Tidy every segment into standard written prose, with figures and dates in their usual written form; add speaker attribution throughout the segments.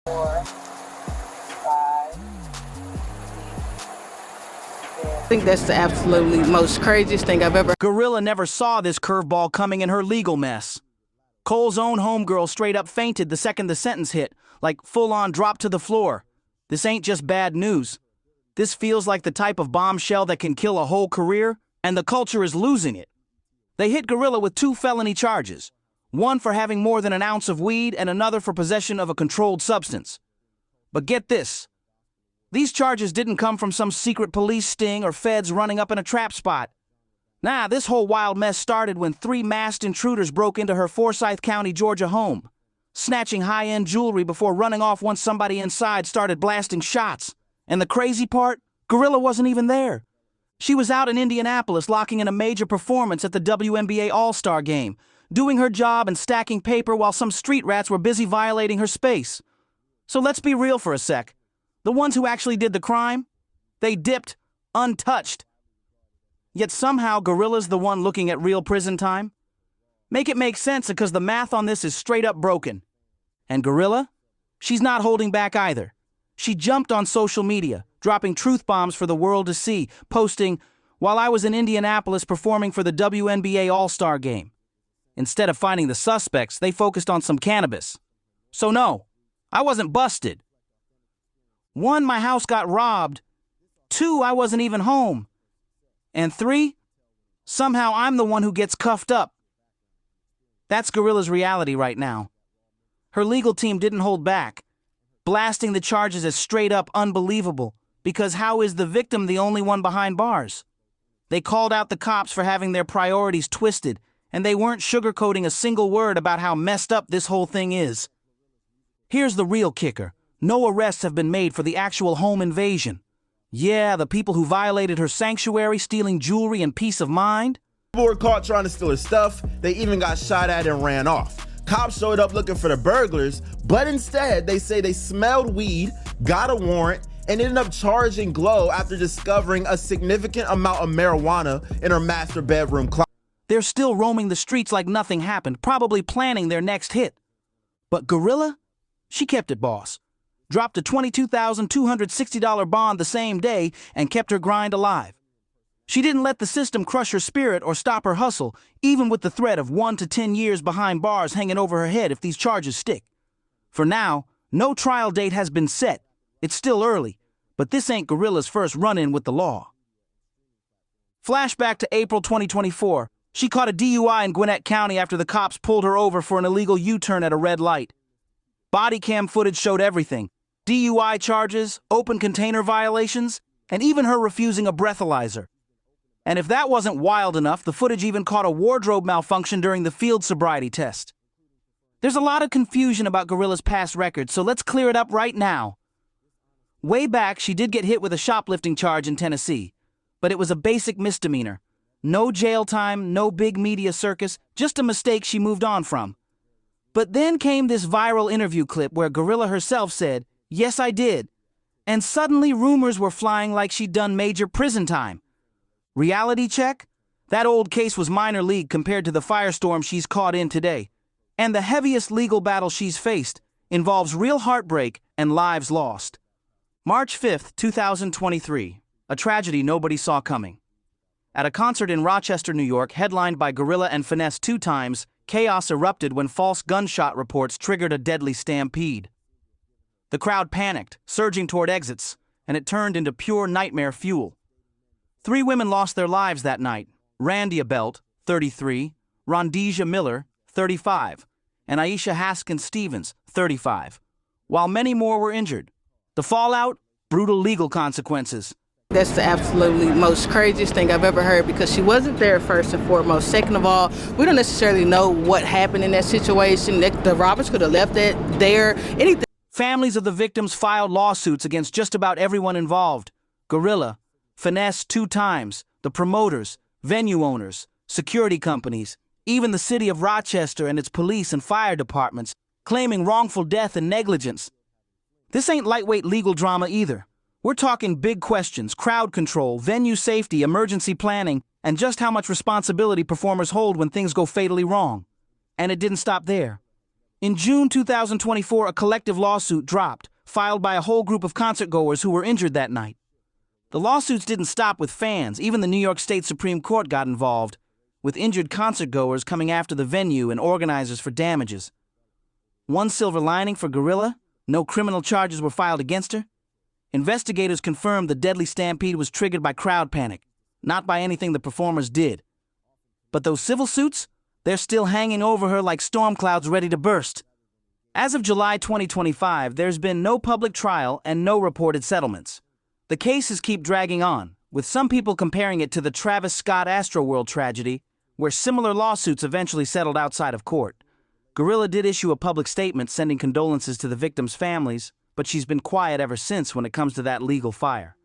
Speaker 1: 4, 5, 6, 7.
Speaker 2: I think that's the absolutely most craziest thing I've ever.
Speaker 3: GloRilla never saw this curveball coming in her legal mess. Cole's own homegirl straight up fainted the second the sentence hit, like full-on drop to the floor. This ain't just bad news. This feels like the type of bombshell that can kill a whole career, and the culture is losing it. They hit GloRilla with 2 felony charges, one for having more than an ounce of weed and another for possession of a controlled substance. But get this. These charges didn't come from some secret police sting or feds running up in a trap spot. Nah, this whole wild mess started when 3 masked intruders broke into her Forsyth County, Georgia home, snatching high-end jewelry before running off once somebody inside started blasting shots. And the crazy part? GloRilla wasn't even there. She was out in Indianapolis locking in a major performance at the WNBA All-Star Game, doing her job and stacking paper while some street rats were busy violating her space. So let's be real for a sec. The ones who actually did the crime? They dipped, untouched. Yet somehow GloRilla's the one looking at real prison time? Make it make sense because the math on this is straight up broken. And GloRilla? She's not holding back either. She jumped on social media, dropping truth bombs for the world to see, posting, "While I was in Indianapolis performing for the WNBA All-Star Game." Instead of finding the suspects, they focused on some cannabis. So no, I wasn't busted. 1, my house got robbed. 2, I wasn't even home. And 3, somehow I'm the one who gets cuffed up. That's GloRilla's reality right now. Her legal team didn't hold back, blasting the charges as straight up unbelievable, because how is the victim the only one behind bars? They called out the cops for having their priorities twisted, and they weren't sugarcoating a single word about how messed up this whole thing is. Here's the real kicker. No arrests have been made for the actual home invasion. Yeah, the people who violated her sanctuary, stealing jewelry and peace of mind.
Speaker 4: People were caught trying to steal her stuff. They even got shot at and ran off. Cops showed up looking for the burglars, but instead they say they smelled weed, got a warrant, and ended up charging Glo after discovering a significant amount of marijuana in her master bedroom closet.
Speaker 3: They're still roaming the streets like nothing happened, probably planning their next hit. But GloRilla? She kept it, boss. Dropped a $22,260 bond the same day and kept her grind alive. She didn't let the system crush her spirit or stop her hustle, even with the threat of 1 to 10 years behind bars hanging over her head if these charges stick. For now, no trial date has been set. It's still early, but this ain't GloRilla's first run-in with the law. Flashback to April 2024. She caught a DUI in Gwinnett County after the cops pulled her over for an illegal U-turn at a red light. Body cam footage showed everything. DUI charges, open container violations, and even her refusing a breathalyzer. And if that wasn't wild enough, the footage even caught a wardrobe malfunction during the field sobriety test. There's a lot of confusion about GloRilla's past record, so let's clear it up right now. Way back, she did get hit with a shoplifting charge in Tennessee, but it was a basic misdemeanor. No jail time, no big media circus, just a mistake she moved on from. But then came this viral interview clip where GloRilla herself said, "Yes, I did." And suddenly rumors were flying like she'd done major prison time. Reality check? That old case was minor league compared to the firestorm she's caught in today. And the heaviest legal battle she's faced involves real heartbreak and lives lost. March 5th, 2023. A tragedy nobody saw coming. At a concert in Rochester, New York, headlined by GloRilla and Finesse 2 times, chaos erupted when false gunshot reports triggered a deadly stampede. The crowd panicked, surging toward exits, and it turned into pure nightmare fuel. 3 women lost their lives that night: Randy Abelt, 33, Rondijah Miller, 35, and Aisha Haskins Stevens, 35, while many more were injured. The fallout? Brutal legal consequences.
Speaker 2: That's the absolutely most craziest thing I've ever heard, because she wasn't there first and foremost. Second of all, we don't necessarily know what happened in that situation. The robbers could have left that there, anything.
Speaker 3: Families of the victims filed lawsuits against just about everyone involved. GloRilla, Finesse 2 times, the promoters, venue owners, security companies, even the city of Rochester and its police and fire departments, claiming wrongful death and negligence. This ain't lightweight legal drama either. We're talking big questions: crowd control, venue safety, emergency planning, and just how much responsibility performers hold when things go fatally wrong. And it didn't stop there. In June 2024, a collective lawsuit dropped, filed by a whole group of concertgoers who were injured that night. The lawsuits didn't stop with fans. Even the New York State Supreme Court got involved, with injured concertgoers coming after the venue and organizers for damages. One silver lining for GloRilla: no criminal charges were filed against her. Investigators confirmed the deadly stampede was triggered by crowd panic, not by anything the performers did. But those civil suits, they're still hanging over her like storm clouds ready to burst. As of July 2025, there's been no public trial and no reported settlements. The cases keep dragging on, with some people comparing it to the Travis Scott Astroworld tragedy, where similar lawsuits eventually settled outside of court. GloRilla did issue a public statement sending condolences to the victims' families, but she's been quiet ever since when it comes to that legal fire.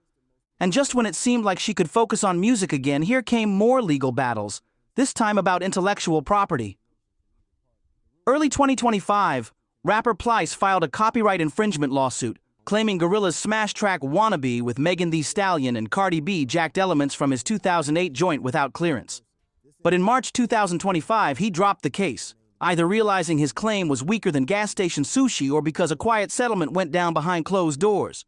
Speaker 3: And just when it seemed like she could focus on music again, here came more legal battles, this time about intellectual property. Early 2025, rapper Plice filed a copyright infringement lawsuit, claiming GloRilla's smash track Wannabe with Megan Thee Stallion and Cardi B jacked elements from his 2008 joint without clearance. But in March 2025, he dropped the case, either realizing his claim was weaker than gas station sushi or because a quiet settlement went down behind closed doors.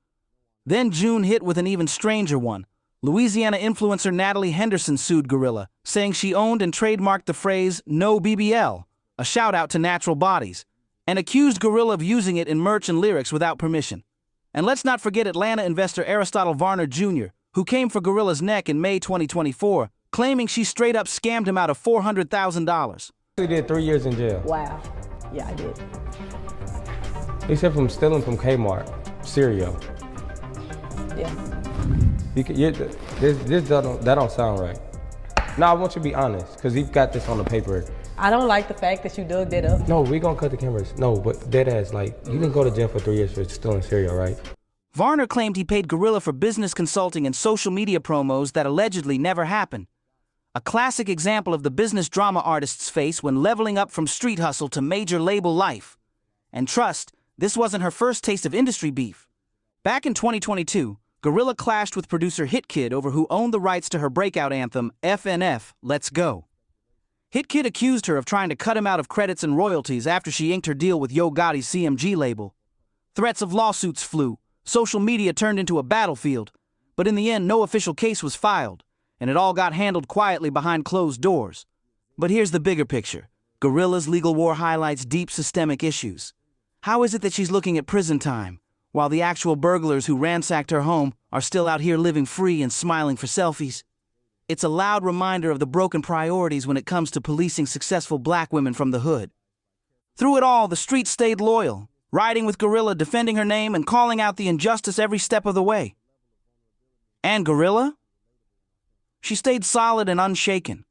Speaker 3: Then June hit with an even stranger one. Louisiana influencer Natalie Henderson sued GloRilla, saying she owned and trademarked the phrase "No BBL," a shout-out to natural bodies, and accused GloRilla of using it in merch and lyrics without permission. And let's not forget Atlanta investor Aristotle Varner Jr., who came for GloRilla's neck in May 2024, claiming she straight up scammed him out of $400,000.
Speaker 5: He did 3 years in jail.
Speaker 6: Wow. Yeah, I did.
Speaker 5: He said from stealing from Kmart cereal.
Speaker 6: Yeah.
Speaker 5: That don't sound right. No, I want you to be honest, because you've got this on the paper.
Speaker 6: I don't like the fact that you dug that up.
Speaker 5: No, we gonna cut the cameras. No, but dead ass, like, you didn't go to jail for 3 years for stealing cereal, right?
Speaker 3: Varner claimed he paid GloRilla for business consulting and social media promos that allegedly never happened. A classic example of the business drama artists face when leveling up from street hustle to major label life. And trust, this wasn't her first taste of industry beef. Back in 2022, GloRilla clashed with producer HitKid over who owned the rights to her breakout anthem, FNF, Let's Go. HitKid accused her of trying to cut him out of credits and royalties after she inked her deal with Yo Gotti's CMG label. Threats of lawsuits flew, social media turned into a battlefield, but in the end no official case was filed, and it all got handled quietly behind closed doors. But here's the bigger picture. GloRilla's legal war highlights deep systemic issues. How is it that she's looking at prison time, while the actual burglars who ransacked her home are still out here living free and smiling for selfies? It's a loud reminder of the broken priorities when it comes to policing successful black women from the hood. Through it all, the streets stayed loyal, riding with GloRilla, defending her name and calling out the injustice every step of the way. And GloRilla? She stayed solid and unshaken.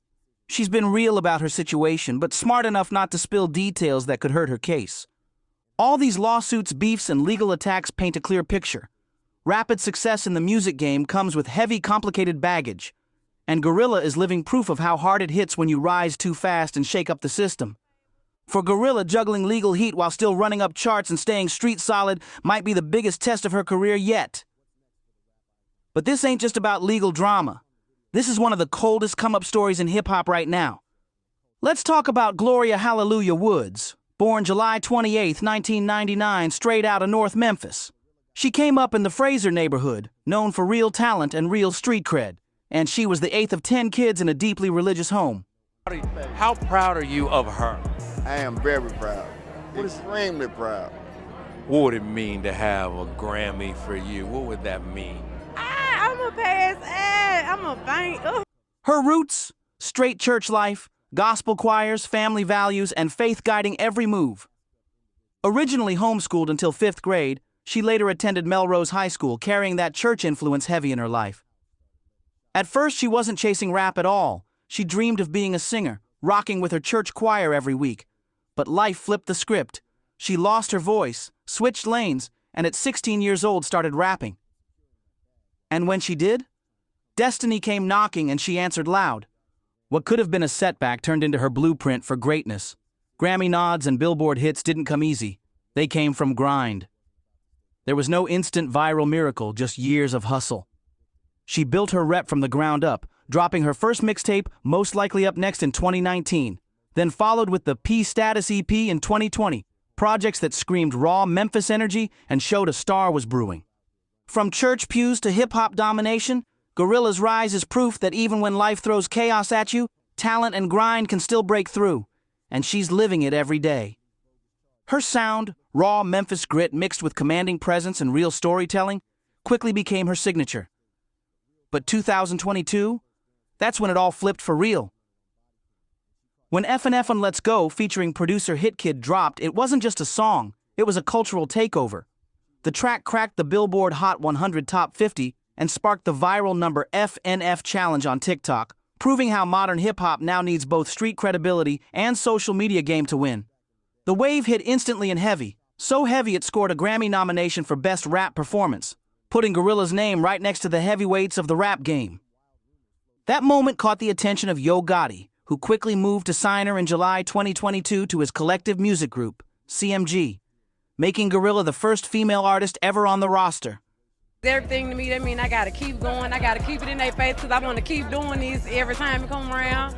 Speaker 3: She's been real about her situation, but smart enough not to spill details that could hurt her case. All these lawsuits, beefs, and legal attacks paint a clear picture. Rapid success in the music game comes with heavy, complicated baggage. And GloRilla is living proof of how hard it hits when you rise too fast and shake up the system. For GloRilla, juggling legal heat while still running up charts and staying street solid might be the biggest test of her career yet. But this ain't just about legal drama. This is one of the coldest come-up stories in hip-hop right now. Let's talk about Gloria Hallelujah Woods, born July 28, 1999, straight out of North Memphis. She came up in the Fraser neighborhood, known for real talent and real street cred. And she was the 8th of 10 kids in a deeply religious home.
Speaker 7: How proud are you of her?
Speaker 8: I am very proud. Extremely proud.
Speaker 7: What would it mean to have a Grammy for you? What would that mean?
Speaker 9: I'm a pass ad. I'm a faint. Ugh.
Speaker 3: Her roots, straight church life, gospel choirs, family values, and faith guiding every move. Originally homeschooled until 5th grade, she later attended Melrose High School, carrying that church influence heavy in her life. At first, she wasn't chasing rap at all. She dreamed of being a singer, rocking with her church choir every week. But life flipped the script. She lost her voice, switched lanes, and at 16 years old started rapping. And when she did, destiny came knocking and she answered loud. What could have been a setback turned into her blueprint for greatness. Grammy nods and Billboard hits didn't come easy. They came from grind. There was no instant viral miracle, just years of hustle. She built her rep from the ground up, dropping her first mixtape, Most Likely Up Next, in 2019, then followed with the P Status EP in 2020, projects that screamed raw Memphis energy and showed a star was brewing. From church pews to hip-hop domination, GloRilla's rise is proof that even when life throws chaos at you, talent and grind can still break through, and she's living it every day. Her sound, raw Memphis grit mixed with commanding presence and real storytelling, quickly became her signature. But 2022? That's when it all flipped for real. When F&F on Let's Go featuring producer Hit Kid dropped, it wasn't just a song, it was a cultural takeover. The track cracked the Billboard Hot 100 Top 50 and sparked the viral number FNF challenge on TikTok, proving how modern hip-hop now needs both street credibility and social media game to win. The wave hit instantly and heavy, so heavy it scored a Grammy nomination for Best Rap Performance, putting GloRilla's name right next to the heavyweights of the rap game. That moment caught the attention of Yo Gotti, who quickly moved to sign her in July 2022 to his collective music group, CMG, making GloRilla the first female artist ever on the roster.
Speaker 9: Everything to me, that mean I gotta keep going. I gotta keep it in their face because I want to keep doing this every time it come around.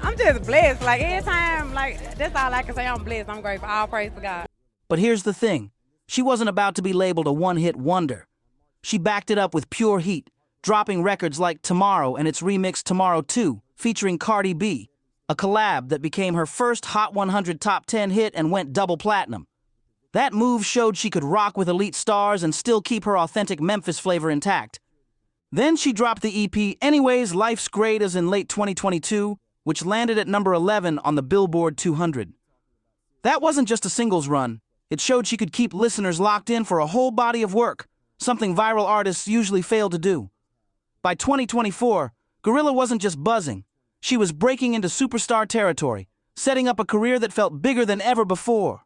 Speaker 9: I'm just blessed. Like, every time, like, that's all I can say. I'm blessed. I'm grateful. All praise to God.
Speaker 3: But here's the thing. She wasn't about to be labeled a one-hit wonder. She backed it up with pure heat, dropping records like Tomorrow and its remix Tomorrow 2, featuring Cardi B, a collab that became her first Hot 100 Top 10 hit and went double platinum. That move showed she could rock with elite stars and still keep her authentic Memphis flavor intact. Then she dropped the EP Anyways, Life's Great as in late 2022, which landed at number 11 on the Billboard 200. That wasn't just a singles run. It showed she could keep listeners locked in for a whole body of work, something viral artists usually fail to do. By 2024, GloRilla wasn't just buzzing. She was breaking into superstar territory, setting up a career that felt bigger than ever before.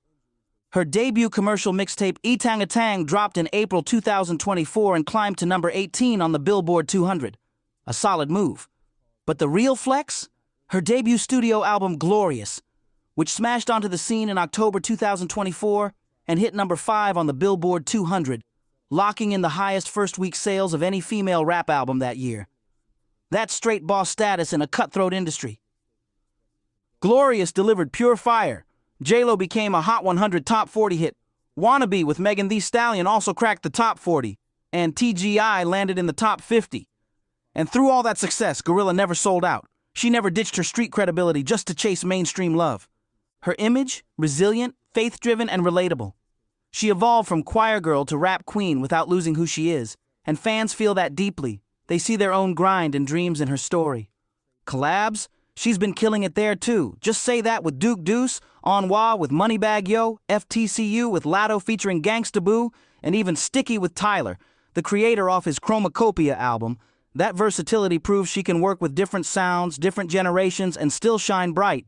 Speaker 3: Her debut commercial mixtape Etangatang dropped in April 2024 and climbed to number 18 on the Billboard 200. A solid move. But the real flex? Her debut studio album Glorious, which smashed onto the scene in October 2024 and hit number 5 on the Billboard 200, locking in the highest first-week sales of any female rap album that year. That's straight boss status in a cutthroat industry. Glorious delivered pure fire. J-Lo became a Hot 100 Top 40 hit. Wannabe with Megan Thee Stallion also cracked the Top 40, and TGI landed in the Top 50. And through all that success, GloRilla never sold out. She never ditched her street credibility just to chase mainstream love. Her image, resilient, faith-driven, and relatable. She evolved from choir girl to rap queen without losing who she is, and fans feel that deeply. They see their own grind and dreams in her story. Collabs? She's been killing it there too. Just say that with Duke Deuce, Enwa with Moneybagg Yo, FTCU with Latto featuring Gangsta Boo, and even Sticky with Tyler, the creator off his Chromacopia album. That versatility proves she can work with different sounds, different generations, and still shine bright.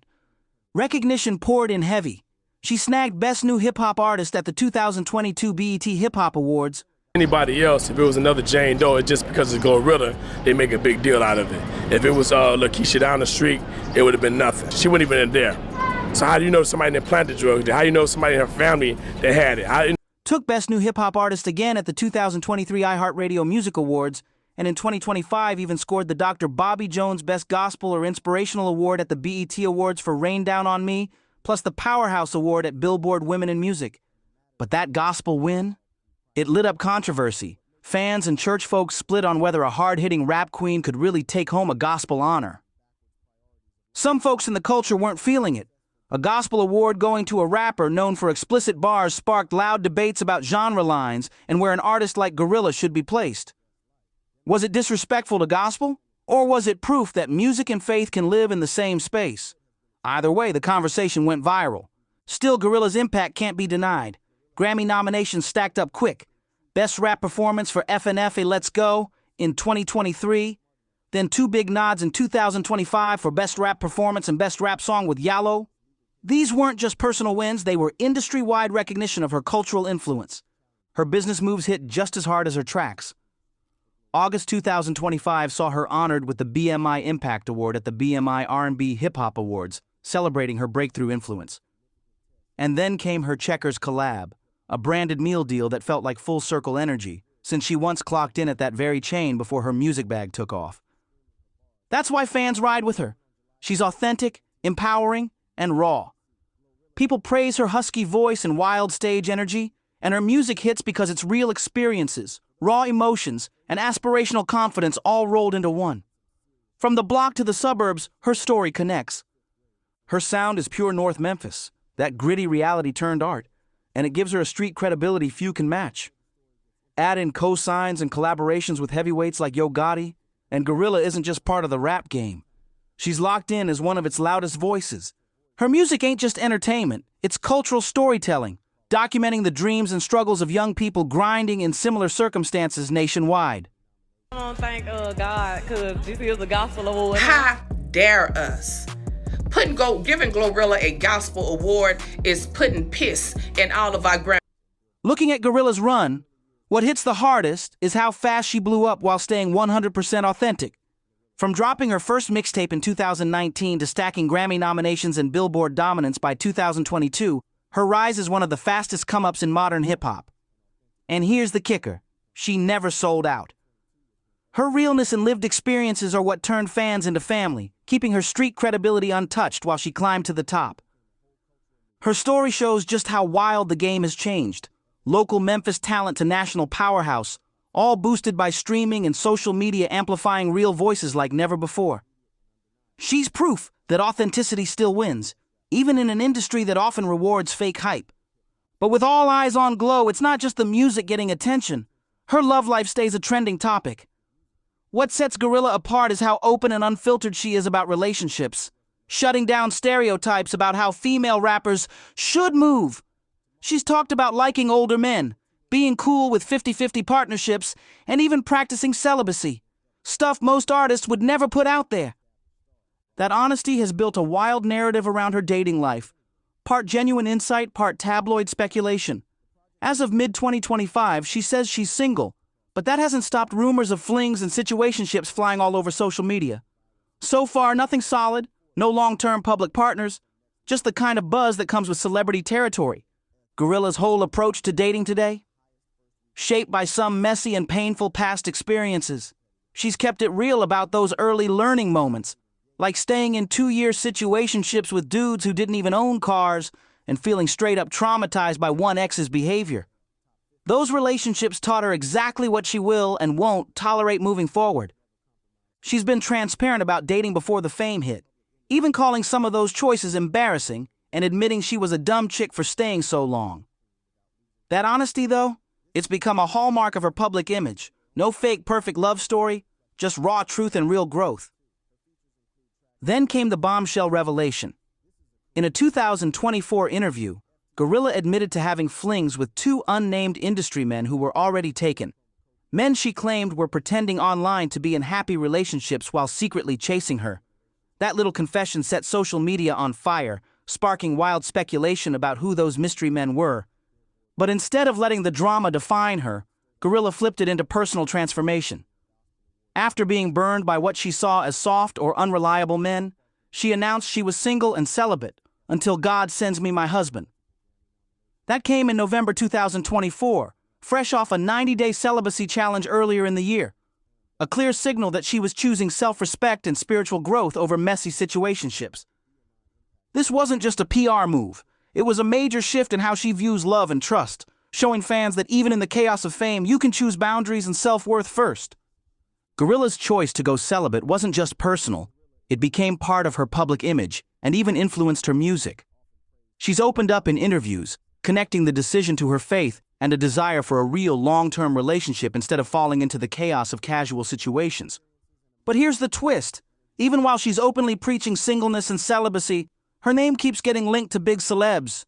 Speaker 3: Recognition poured in heavy. She snagged Best New Hip Hop Artist at the 2022 BET Hip Hop Awards.
Speaker 10: Anybody else, if it was another Jane Doe, just because it's GloRilla, they make a big deal out of it. If it was Lakeisha down the street, it would have been nothing. She wouldn't even been there. So how do you know somebody that planted drugs? How do you know somebody in her family that had it?
Speaker 3: Took Best New Hip Hop Artist again at the 2023 iHeartRadio Music Awards, and in 2025 even scored the Dr. Bobby Jones Best Gospel or Inspirational Award at the BET Awards for Rain Down on Me, plus the Powerhouse Award at Billboard Women in Music. But that gospel win? It lit up controversy. Fans and church folks split on whether a hard-hitting rap queen could really take home a gospel honor. Some folks in the culture weren't feeling it. A gospel award going to a rapper known for explicit bars sparked loud debates about genre lines and where an artist like GloRilla should be placed. Was it disrespectful to gospel? Or was it proof that music and faith can live in the same space? Either way, the conversation went viral. Still, GloRilla's impact can't be denied. Grammy nominations stacked up quick. Best Rap Performance for FNF Let's Go in 2023. Then 2 big nods in 2025 for Best Rap Performance and Best Rap Song with Yalo. These weren't just personal wins, they were industry-wide recognition of her cultural influence. Her business moves hit just as hard as her tracks. August 2025 saw her honored with the BMI Impact Award at the BMI R&B Hip Hop Awards, celebrating her breakthrough influence. And then came her Checkers collab, a branded meal deal that felt like full circle energy, since she once clocked in at that very chain before her music bag took off. That's why fans ride with her. She's authentic, empowering, and raw. People praise her husky voice and wild stage energy, and her music hits because it's real experiences, raw emotions, and aspirational confidence all rolled into one. From the block to the suburbs, her story connects. Her sound is pure North Memphis, that gritty reality turned art, and it gives her a street credibility few can match. Add in co-signs and collaborations with heavyweights like Yo Gotti, and GloRilla isn't just part of the rap game. She's locked in as one of its loudest voices. Her music ain't just entertainment, it's cultural storytelling, documenting the dreams and struggles of young people grinding in similar circumstances nationwide.
Speaker 9: I don't thank God, because this is a gospel award.
Speaker 11: How dare us? Giving GloRilla a gospel award is putting piss in all of our ground.
Speaker 3: Looking at GloRilla's run, what hits the hardest is how fast she blew up while staying 100% authentic. From dropping her first mixtape in 2019 to stacking Grammy nominations and Billboard dominance by 2022, her rise is one of the fastest come-ups in modern hip-hop. And here's the kicker: she never sold out. Her realness and lived experiences are what turned fans into family, keeping her street credibility untouched while she climbed to the top. Her story shows just how wild the game has changed. Local Memphis talent to national powerhouse, all boosted by streaming and social media amplifying real voices like never before. She's proof that authenticity still wins, even in an industry that often rewards fake hype. But with all eyes on Glo, it's not just the music getting attention. Her love life stays a trending topic. What sets GloRilla apart is how open and unfiltered she is about relationships, shutting down stereotypes about how female rappers should move. She's talked about liking older men, being cool with 50-50 partnerships, and even practicing celibacy, stuff most artists would never put out there. That honesty has built a wild narrative around her dating life, part genuine insight, part tabloid speculation. As of mid-2025, she says she's single, but that hasn't stopped rumors of flings and situationships flying all over social media. So far, nothing solid, no long-term public partners, just the kind of buzz that comes with celebrity territory. GloRilla's whole approach to dating today? Shaped by some messy and painful past experiences. She's kept it real about those early learning moments, like staying in 2-year situationships with dudes who didn't even own cars and feeling straight up traumatized by one ex's behavior. Those relationships taught her exactly what she will and won't tolerate moving forward. She's been transparent about dating before the fame hit, even calling some of those choices embarrassing and admitting she was a dumb chick for staying so long. That honesty, though, it's become a hallmark of her public image. No fake perfect love story, just raw truth and real growth. Then came the bombshell revelation. In a 2024 interview, GloRilla admitted to having flings with 2 unnamed industry men who were already taken. Men she claimed were pretending online to be in happy relationships while secretly chasing her. That little confession set social media on fire, sparking wild speculation about who those mystery men were. But instead of letting the drama define her, GloRilla flipped it into personal transformation. After being burned by what she saw as soft or unreliable men, she announced she was single and celibate until God sends me my husband. That came in November 2024, fresh off a 90-day celibacy challenge earlier in the year. A clear signal that she was choosing self-respect and spiritual growth over messy situationships. This wasn't just a PR move. It was a major shift in how she views love and trust, showing fans that even in the chaos of fame, you can choose boundaries and self-worth first. GloRilla's choice to go celibate wasn't just personal. It became part of her public image and even influenced her music. She's opened up in interviews, connecting the decision to her faith and a desire for a real long-term relationship instead of falling into the chaos of casual situations. But here's the twist. Even while she's openly preaching singleness and celibacy, her name keeps getting linked to big celebs.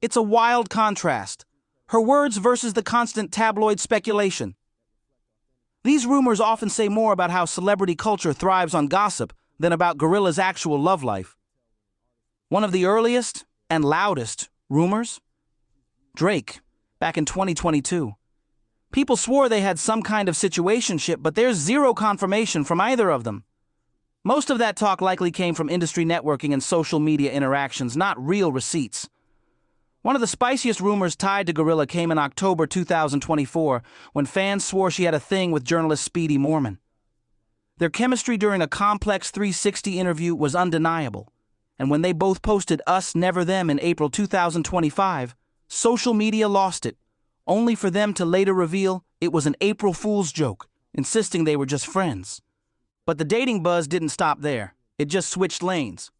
Speaker 3: It's a wild contrast. Her words versus the constant tabloid speculation. These rumors often say more about how celebrity culture thrives on gossip than about GloRilla's actual love life. One of the earliest and loudest rumors? Drake, back in 2022. People swore they had some kind of situationship, but there's zero confirmation from either of them. Most of that talk likely came from industry networking and social media interactions, not real receipts. One of the spiciest rumors tied to GloRilla came in October 2024, when fans swore she had a thing with journalist Speedy Morman. Their chemistry during a complex 360 interview was undeniable, and when they both posted Us Never Them in April 2025, social media lost it, only for them to later reveal it was an April Fool's joke, insisting they were just friends. But the dating buzz didn't stop there. It just switched lanes.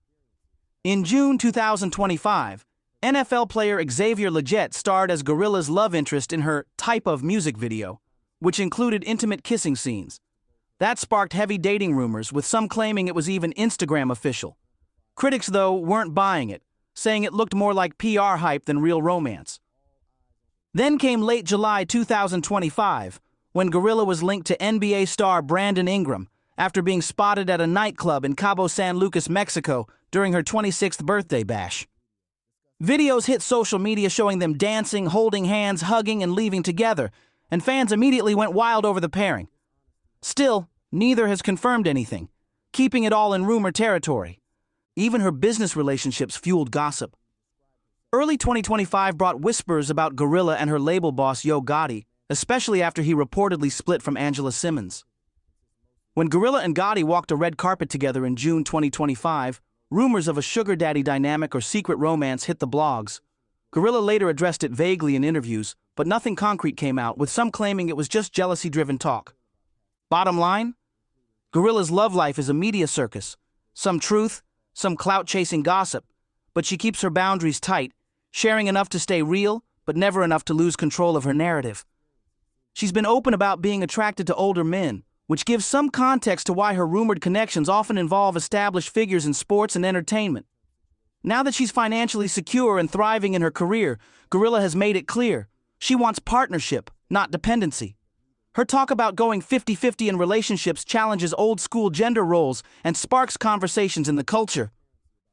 Speaker 3: In June 2025, NFL player Xavier Legette starred as GloRilla's love interest in her Type of music video, which included intimate kissing scenes. That sparked heavy dating rumors, with some claiming it was even Instagram official. Critics, though, weren't buying it, saying it looked more like PR hype than real romance. Then came late July 2025, when GloRilla was linked to NBA star Brandon Ingram after being spotted at a nightclub in Cabo San Lucas, Mexico during her 26th birthday bash. Videos hit social media showing them dancing, holding hands, hugging, and leaving together, and fans immediately went wild over the pairing. Still, neither has confirmed anything, keeping it all in rumor territory. Even her business relationships fueled gossip. Early 2025 brought whispers about GloRilla and her label boss Yo Gotti, especially after he reportedly split from Angela Simmons. When GloRilla and Gotti walked a red carpet together in June 2025, rumors of a sugar daddy dynamic or secret romance hit the blogs. GloRilla later addressed it vaguely in interviews, but nothing concrete came out, with some claiming it was just jealousy-driven talk. Bottom line? GloRilla's love life is a media circus. Some truth, some clout-chasing gossip, but she keeps her boundaries tight, sharing enough to stay real, but never enough to lose control of her narrative. She's been open about being attracted to older men, which gives some context to why her rumored connections often involve established figures in sports and entertainment. Now that she's financially secure and thriving in her career, GloRilla has made it clear she wants partnership, not dependency. Her talk about going 50-50 in relationships challenges old-school gender roles and sparks conversations in the culture.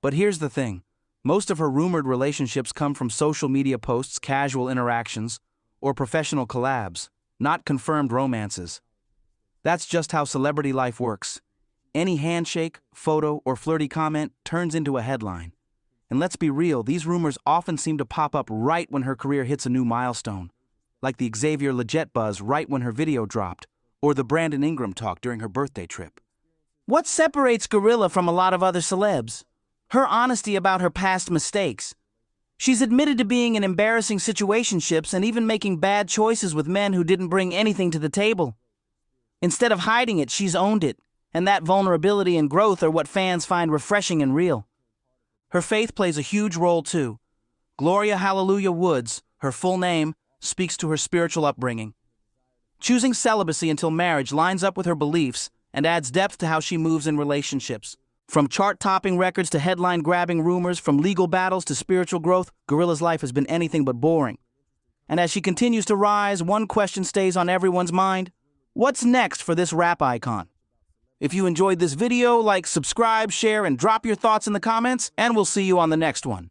Speaker 3: But here's the thing. Most of her rumored relationships come from social media posts, casual interactions, or professional collabs, not confirmed romances. That's just how celebrity life works. Any handshake, photo, or flirty comment turns into a headline. And let's be real, these rumors often seem to pop up right when her career hits a new milestone, like the Xavier Legette buzz right when her video dropped, or the Brandon Ingram talk during her birthday trip. What separates GloRilla from a lot of other celebs? Her honesty about her past mistakes. She's admitted to being in embarrassing situationships and even making bad choices with men who didn't bring anything to the table. Instead of hiding it, she's owned it, and that vulnerability and growth are what fans find refreshing and real. Her faith plays a huge role too. Gloria Hallelujah Woods, her full name, speaks to her spiritual upbringing. Choosing celibacy until marriage lines up with her beliefs and adds depth to how she moves in relationships. From chart-topping records to headline-grabbing rumors, from legal battles to spiritual growth, GloRilla's life has been anything but boring. And as she continues to rise, one question stays on everyone's mind. What's next for this rap icon? If you enjoyed this video, like, subscribe, share, and drop your thoughts in the comments, and we'll see you on the next one.